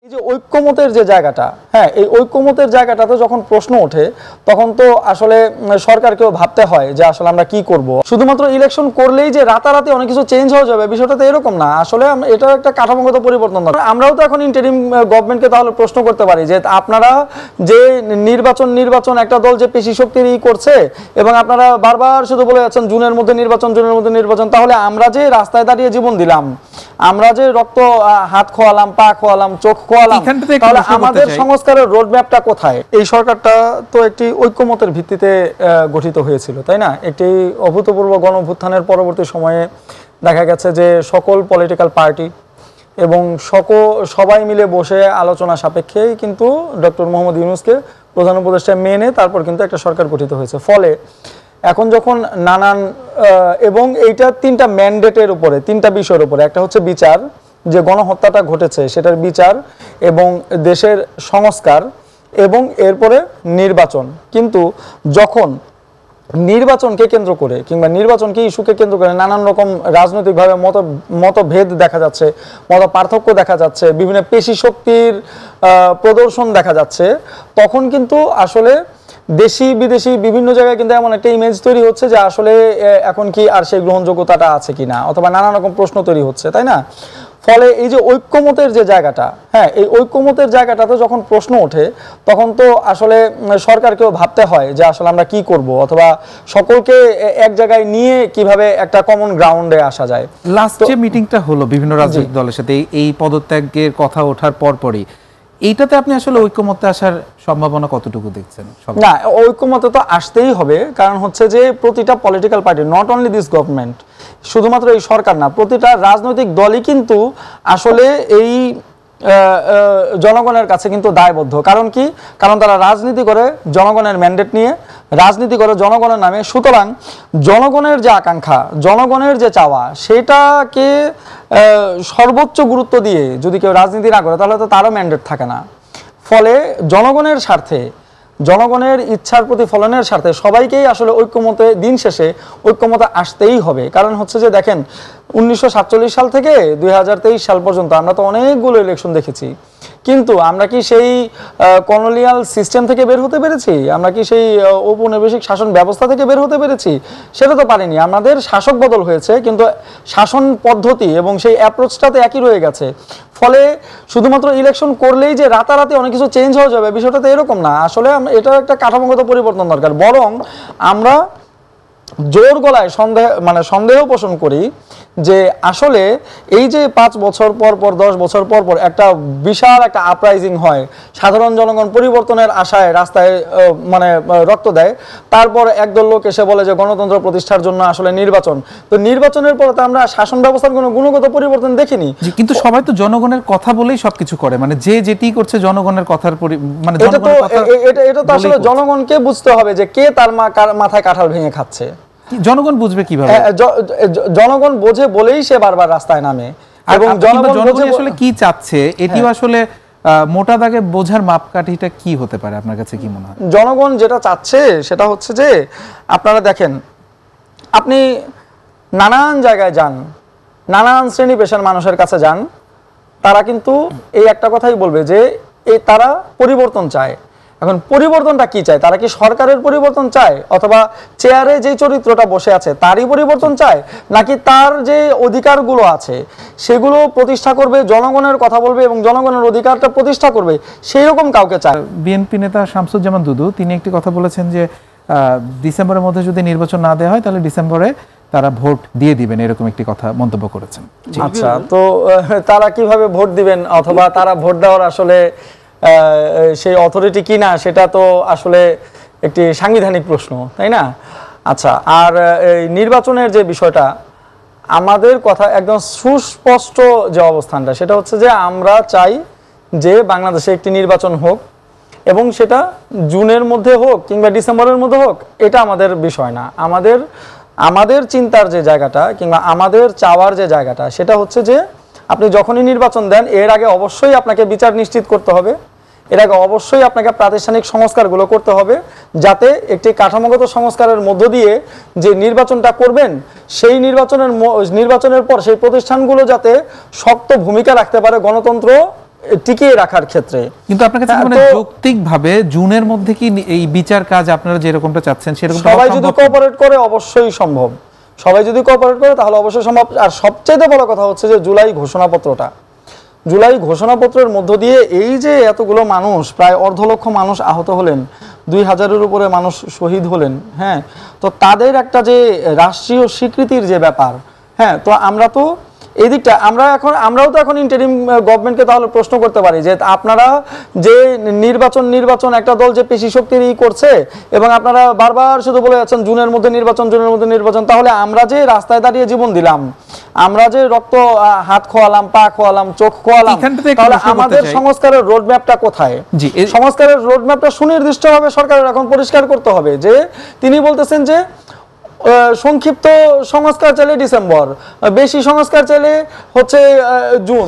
এই যে ঐক্যমতের যে জায়গাটা, হ্যাঁ, এই ঐক্যমতের জায়গাটাতে যখন প্রশ্ন ওঠে তখন তো আসলে সরকারকেও ভাবতে হয় যে আসলে আমরা কি করব। শুধুমাত্র ইলেকশন করলেই যে রাতারাতি অনেক কিছু চেঞ্জ হয়ে যাবে বিষয়টা তো এরকম না। আসলে এটা একটা কাঠামোগত পরিবর্তন দরকার। আমরাও তো এখন ইন্টারিম গভর্নমেন্টকে তাহলে প্রশ্ন করতে পারি যে আপনারা যে নির্বাচন একটা দল যে পেশি শক্তির করছে এবং আপনারা বারবার শুধু বলে যাচ্ছেন জুনের মধ্যে নির্বাচন, তাহলে আমরা যে রাস্তায় দাঁড়িয়ে জীবন দিলাম, আমরা যে রক্ত হাত খোয়ালাম, পা খোয়ালাম, চোখ খোয়ালাম, তাহলে আমাদের সংস্কারের রোডম্যাপটা কোথায়? এই সরকারটা তো একটি ঐক্যমতের ভিত্তিতে গঠিত হয়েছিল, তাই না? একটি অভূতপূর্ব গণঅভ্যুত্থানের পরবর্তী সময়ে দেখা গেছে যে সকল পলিটিক্যাল পার্টি এবং সবাই মিলে বসে আলোচনা সাপেক্ষেই কিন্তু ডক্টর মোহাম্মদ ইউনূসকে প্রধান উপদেষ্টা মেনে তারপর কিন্তু একটা সরকার গঠিত হয়েছে। ফলে এখন যখন নানান এবং এইটা তিনটা ম্যান্ডেটের উপরে, তিনটা বিষয়ের উপরে, একটা হচ্ছে বিচার, যে গণহত্যাটা ঘটেছে সেটার বিচার, এবং দেশের সংস্কার, এবং এরপরে নির্বাচন। কিন্তু যখন নির্বাচনকে কেন্দ্র করে কিংবা নির্বাচনকে ইস্যুকে কেন্দ্র করে নানান রকম রাজনৈতিকভাবে মতভেদ দেখা যাচ্ছে, মত পার্থক্য দেখা যাচ্ছে, বিভিন্ন পেশি শক্তির প্রদর্শন দেখা যাচ্ছে, তখন কিন্তু আসলে দেশি বিদেশি বিভিন্ন জায়গায় কিন্তু এমন একটা ইমেজ তৈরি হচ্ছে যে আসলে এখন কি আর সেই গ্রহণযোগ্যতাটা আছে কিনা, অথবা নানা রকম প্রশ্ন তৈরি হচ্ছে, তাই না? ফলে এই যে ঐক্যমতের যে জায়গাটা, হ্যাঁ, এই ঐক্যমতের জায়গাটাতে যখন প্রশ্ন ওঠে তখন তো আসলে সরকারকেও ভাবতে হয় যে আসলে আমরা কি করব, অথবা সকলকে এক জায়গায় নিয়ে কিভাবে একটা কমন গ্রাউন্ডে আসা যায়। লাস্ট যে মিটিংটা হলো বিভিন্ন রাজনৈতিক দলের সাথে এই পদত্যাগের কথা ওঠার পরপরই, এইটাতে আপনি আসলে ঐক্যমতে আসার সম্ভাবনা কতটুকু দেখছেন? না, ঐক্যমতে তো আসতেই হবে, কারণ হচ্ছে যে প্রতিটা political party, not only this government, শুধুমাত্র এই সরকার না, প্রতিটা রাজনৈতিক দলই কিন্তু আসলে এই জনগণের কাছে কিন্তু দায়বদ্ধ। কারণ কি? কারণ তারা রাজনীতি করে জনগণের ম্যান্ডেট নিয়ে, রাজনীতি করে জনগণের নামে। সুতরাং জনগণের যে আকাঙ্ক্ষা, জনগণের যে চাওয়া, সেটাকে সর্বোচ্চ গুরুত্ব দিয়ে যদি কেউ রাজনীতি না করে তাহলে তো তারও ম্যান্ডেট থাকে না। ফলে জনগণের স্বার্থে, জনগণের ইচ্ছার প্রতিফলনের স্বার্থে সবাইকেই আসলে ঐক্যমতে, দিন শেষে ঐক্যমতে আসতেই হবে। কারণ হচ্ছে যে দেখেন, 1947 সাল থেকে 2023 সাল পর্যন্ত আমরা তো অনেকগুলো ইলেকশন দেখেছি, কিন্তু আমরা কি সেই কলোনিয়াল সিস্টেম থেকে বের হতে পেরেছি? আমরা কি সেই ঔপনিবেশিক শাসন ব্যবস্থা থেকে বের হতে পেরেছি? সেটা তো পারিনি। আমাদের শাসক বদল হয়েছে, কিন্তু শাসন পদ্ধতি এবং সেই অ্যাপ্রোচটাতে একই রয়ে গেছে। ফলে শুধুমাত্র ইলেকশন করলেই যে রাতারাতি অনেক কিছু চেঞ্জ হয়ে যাবে বিষয়টা তো এরকম না। আসলে এটা একটা কাঠামোগত পরিবর্তন দরকার। বরং আমরা জোর গলায় সন্দেহ পোষণ করি যে আসলে এই যে 5 বছর পর পর, 10 বছর পর পর একটা বিশাল একটা আপরাইজিং হয়, সাধারণ জনগণ পরিবর্তনের আশায় রাস্তায় রক্ত দেয়, তারপর একদল লোক এসে বলে যে গণতন্ত্র প্রতিষ্ঠার জন্য আসলে নির্বাচন। তো নির্বাচনের পর তো আমরা শাসন ব্যবস্থার কোনো গুণগত পরিবর্তন দেখিনি। কিন্তু সবাই তো জনগণের কথা বলেই সবকিছু করে, যে যেটি করছে জনগণের কথার এটা তো আসলে জনগণকে বুঝতে হবে যে কে তার মাথায় কাঁঠাল ভেঙে খাচ্ছে। জনগণ বুঝবে কিভাবে? জনগণ বোঝে বলেই সে বারবার রাস্তায় নামে, এবং জনগণ আসলে কি চাচ্ছে এটিও আসলে মোটা দাগে বোঝার মাপকাঠিটা কি হতে পারে আপনার কাছে কি মনে হয়? জনগণ যেটা চাচ্ছে সেটা হচ্ছে যে, আপনারা দেখেন, আপনি নানান জায়গায় যান, নানান শ্রেণী পেশার মানুষের কাছে যান, তারা কিন্তু এই একটা কথাই বলবে যে তারা পরিবর্তন চায়। এখন পরিবর্তনটা কি চায়? তারা কি সরকারের পরিবর্তন চায়, অথবা চেয়ারে যে চরিত্রটা বসে আছে তারই পরিবর্তন চায়, নাকি তার যে অধিকারগুলো আছে সেগুলো প্রতিষ্ঠা করবে, জনগণের কথা বলবে এবং জনগণের অধিকারটা প্রতিষ্ঠা করবে, সেই রকম কাউকে চায়? বিএনপি নেতা শামসুজ্জামান দুদু তিনি একটি কথা বলেছেন যে ডিসেম্বরের মধ্যে যদি নির্বাচন না দেওয়া হয় তাহলে ডিসেম্বরে তারা ভোট দিয়ে দিবেন, এরকম একটি কথা মন্তব্য করেছেন। আচ্ছা, তো তারা কিভাবে ভোট দিবেন, অথবা তারা ভোট দেওয়ার আসলে সেই অথরিটি কি না, সেটা তো আসলে একটি সাংবিধানিক প্রশ্ন, তাই না? আচ্ছা, আর এই নির্বাচনের যে বিষয়টা, আমাদের কথা একদম সুস্পষ্ট যে অবস্থানটা, সেটা হচ্ছে যে আমরা চাই যে বাংলাদেশে একটি নির্বাচন হোক, এবং সেটা জুনের মধ্যে হোক কিংবা ডিসেম্বরের মধ্যে হোক, এটা আমাদের বিষয় না। আমাদের চিন্তার যে জায়গাটা কিংবা আমাদের চাওয়ার যে জায়গাটা, সেটা হচ্ছে যে আপনি যখনই নির্বাচন দেন এর আগে অবশ্যই আপনাকে বিচার নিশ্চিত করতে হবে, এর আগে অবশ্যই আপনাকে প্রাতিষ্ঠানিক সংস্কারগুলো করতে হবে, যাতে একটি কাঠামোগত সংস্কারের মধ্য দিয়ে যে নির্বাচনটা করবেন, সেই নির্বাচনের পর সেই প্রতিষ্ঠানগুলো যাতে শক্ত ভূমিকা রাখতে পারে গণতন্ত্র টিকিয়ে রাখার ক্ষেত্রে। কিন্তু আপনার কাছে মানে যৌক্তিকভাবে জুনের মধ্যে কি এই বিচার কাজ আপনারা যেরকমটা চাচ্ছেন সেরকম সবাই যদি কোঅপারেট করে অবশ্যই সম্ভব, সবাই যদি কোঅপারেট করে তাহলে অবশ্যই সম্ভব। আর সবচেয়ে বড় কথা হচ্ছে যে জুলাই ঘোষণাপত্রের মধ্য দিয়ে এই যে এতগুলো মানুষ, প্রায় 1.5 লক্ষ মানুষ আহত হলেন, 2000-এর উপরে মানুষ শহীদ হলেন, হ্যাঁ, তো তাদের একটা যে রাষ্ট্রীয় স্বীকৃতির যে ব্যাপার, হ্যাঁ, তো আমরা তো এই দিকটা আমরাও তো এখন ইন্টারিম গভর্নমেন্টকে তাহলে প্রশ্ন করতে পারি যে আপনারা যে নির্বাচন একটা দল যে পেশি শক্তির করছে এবং আপনারা বারবার শুধু বলে যাচ্ছেন জুনের মধ্যে নির্বাচন, তাহলে আমরা যে রাস্তায় দাঁড়িয়ে জীবন দিলাম, আমরা যে রক্ত হাত খোয়ালাম, পা খোয়ালাম, চোখ খোয়ালাম, তাহলে আমাদের সংস্কারের রোডম্যাপটা কোথায়? সংস্কারের রোডম্যাপটা সুনির্দিষ্টভাবে সরকারের এখন পরিষ্কার করতে হবে। যে তিনি বলতেছেন যে সংক্ষিপ্ত সংস্কার চাইলে ডিসেম্বর, বেশি সংস্কার চাইলে হচ্ছে জুন।